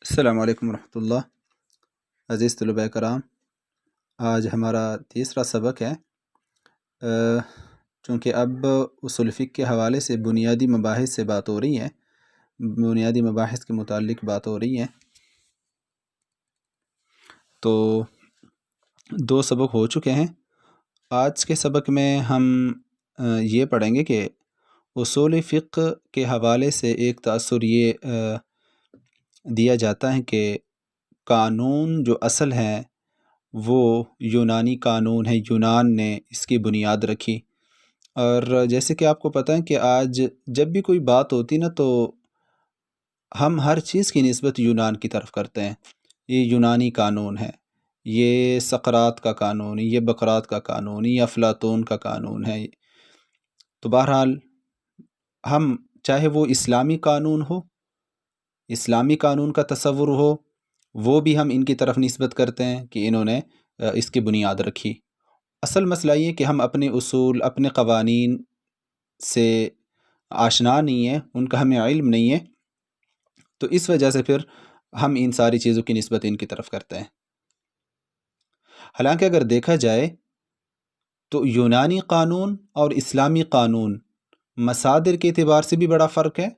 السلام علیکم ورحمۃ اللہ۔ عزیز طلباء کرام، آج ہمارا تیسرا سبق ہے۔ چونکہ اب اصول فقہ کے حوالے سے بنیادی مباحث سے بات ہو رہی ہے، بنیادی مباحث کے متعلق بات ہو رہی ہے، تو 2 سبق ہو چکے ہیں۔ آج کے سبق میں ہم یہ پڑھیں گے کہ اصول فقہ کے حوالے سے ایک تاثر یہ دیا جاتا ہے کہ قانون جو اصل ہے وہ یونانی قانون ہے، یونان نے اس کی بنیاد رکھی۔ اور جیسے کہ آپ کو پتہ ہے کہ آج جب بھی کوئی بات ہوتی نا تو ہم ہر چیز کی نسبت یونان کی طرف کرتے ہیں، یہ یونانی قانون ہے، یہ سقراط کا قانون، یہ بقراط کا قانون، یہ افلاطون کا قانون ہے۔ تو بہرحال ہم چاہے وہ اسلامی قانون ہو، اسلامی قانون کا تصور ہو، وہ بھی ہم ان کی طرف نسبت کرتے ہیں کہ انہوں نے اس کی بنیاد رکھی۔ اصل مسئلہ یہ کہ ہم اپنے اصول، اپنے قوانین سے آشنا نہیں ہیں، ان کا ہمیں علم نہیں ہے، تو اس وجہ سے پھر ہم ان ساری چیزوں کی نسبت ان کی طرف کرتے ہیں۔ حالانکہ اگر دیکھا جائے تو یونانی قانون اور اسلامی قانون مصادر کے اعتبار سے بھی بڑا فرق ہے،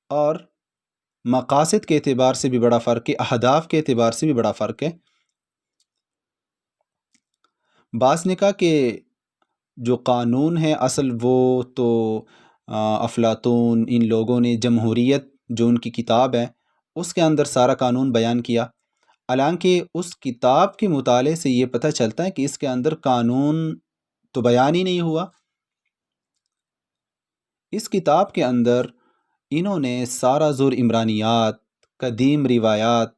اور مقاصد کے اعتبار سے بھی بڑا فرق ہے، اہداف کے اعتبار سے بھی بڑا فرق ہے۔ بعض نے کہا کہ جو قانون ہے اصل وہ تو افلاطون، ان لوگوں نے جمہوریت جو ان کی کتاب ہے اس کے اندر سارا قانون بیان کیا، حالانکہ اس کتاب کے مطالعے سے یہ پتہ چلتا ہے کہ اس کے اندر قانون تو بیان ہی نہیں ہوا۔ اس کتاب کے اندر انہوں نے سارا زور عمرانیات، قدیم روایات،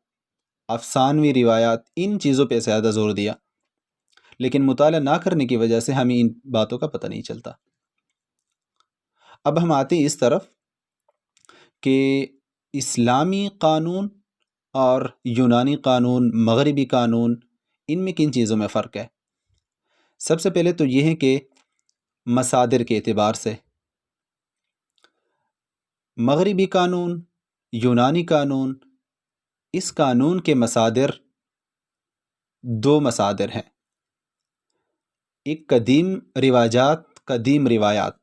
افسانوی روایات، ان چیزوں پہ زیادہ زور دیا، لیکن مطالعہ نہ کرنے کی وجہ سے ہمیں ان باتوں کا پتہ نہیں چلتا۔ اب ہم آتے ہیں اس طرف کہ اسلامی قانون اور یونانی قانون، مغربی قانون، ان میں کن چیزوں میں فرق ہے۔ سب سے پہلے تو یہ ہے کہ مصادر کے اعتبار سے مغربی قانون، یونانی قانون، اس قانون کے مصادر 2 مصادر ہیں، ایک قدیم رواجات، قدیم روایات۔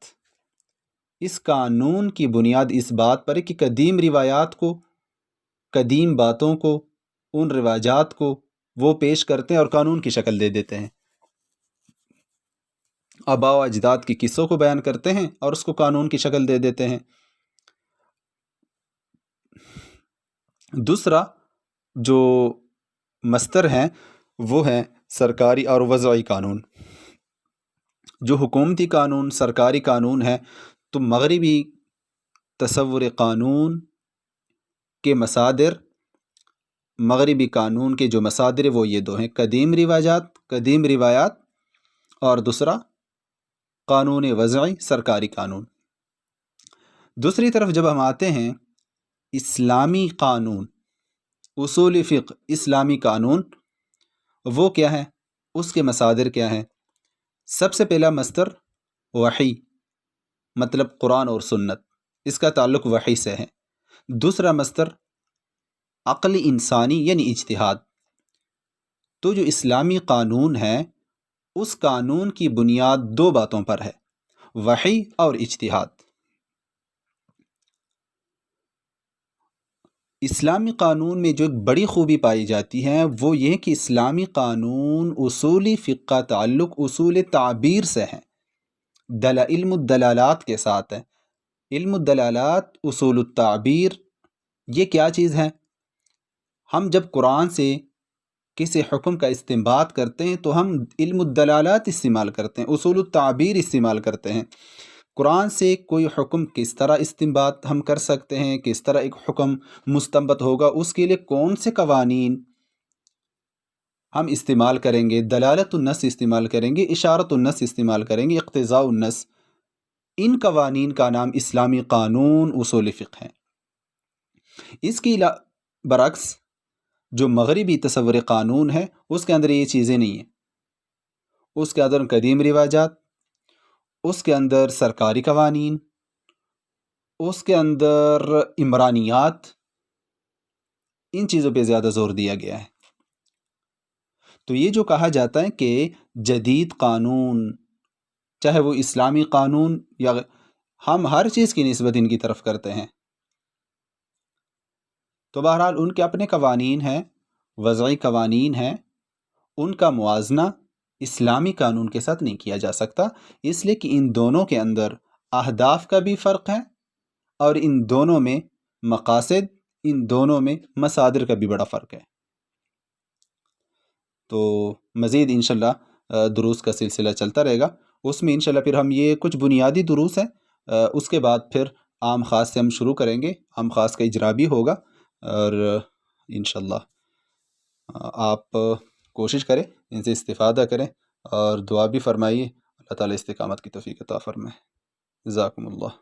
اس قانون کی بنیاد اس بات پر ہے کہ قدیم روایات کو، قدیم باتوں کو، ان رواجات کو وہ پیش کرتے ہیں اور قانون کی شکل دے دیتے ہیں، آباء و اجداد کی قصوں کو بیان کرتے ہیں اور اس کو قانون کی شکل دے دیتے ہیں۔ دوسرا جو مصدر ہیں وہ ہیں سرکاری اور وضعی قانون۔ جو حکومتی قانون، سرکاری قانون ہے، تو مغربی تصور قانون کے مصادر، مغربی قانون کے جو مصادر وہ یہ 2 ہیں، قدیم قدیم روایات، اور دوسرا قانون وضعی، سرکاری قانون۔ دوسری طرف جب ہم آتے ہیں اسلامی قانون، اصول فقہ، اسلامی قانون، وہ کیا ہے، اس کے مصادر کیا ہیں؟ سب سے پہلا مصدر وحی، مطلب قرآن اور سنت، اس کا تعلق وحی سے ہے۔ دوسرا مصدر عقل انسانی یعنی اجتہاد۔ تو جو اسلامی قانون ہے اس قانون کی بنیاد 2 باتوں پر ہے، وحی اور اجتہاد۔ اسلامی قانون میں جو ایک بڑی خوبی پائی جاتی ہے وہ یہ کہ اسلامی قانون اصولی فقہ کا تعلق اصول تعبیر سے ہے، علم الدلالات کے ساتھ ہے۔ علم الدلالات، اصول التعبیر، یہ کیا چیز ہے؟ ہم جب قرآن سے کسی حکم کا استنباط کرتے ہیں تو ہم علم الدلالات استعمال کرتے ہیں، اصول التعبیر استعمال کرتے ہیں۔ قرآن سے کوئی حکم کس طرح استنباط ہم کر سکتے ہیں، کس طرح ایک حکم مستنبط ہوگا، اس کے لیے کون سے قوانین ہم استعمال کریں گے، دلالت النص استعمال کریں گے، اشارت النص استعمال کریں گے، اقتضاء النص، ان قوانین کا نام اسلامی قانون، اصول فقہ ہے۔ اس کی برعکس جو مغربی تصور قانون ہے اس کے اندر یہ چیزیں نہیں ہیں، اس کے اندر قدیم رواجات، اس کے اندر سرکاری قوانین، اس کے اندر عمرانیات، ان چیزوں پہ زیادہ زور دیا گیا ہے۔ تو یہ جو کہا جاتا ہے کہ جدید قانون، چاہے وہ اسلامی قانون یا ہم ہر چیز کی نسبت ان کی طرف کرتے ہیں، تو بہرحال ان کے اپنے قوانین ہیں، وضعی قوانین ہیں، ان کا موازنہ اسلامی قانون کے ساتھ نہیں کیا جا سکتا، اس لیے کہ ان دونوں کے اندر اہداف کا بھی فرق ہے، اور ان دونوں میں مقاصد، ان دونوں میں مصادر کا بھی بڑا فرق ہے۔ تو مزید انشاءاللہ دروس کا سلسلہ چلتا رہے گا، اس میں انشاءاللہ پھر ہم یہ کچھ بنیادی دروس ہیں، اس کے بعد پھر عام خاص سے ہم شروع کریں گے، عام خاص کا اجرا بھی ہوگا، اور انشاءاللہ آپ کوشش کریں، ان سے استفادہ کریں، اور دعا بھی فرمائیے، اللہ تعالیٰ استقامت کی توفیق عطا فرمائے۔ جزاکم اللہ۔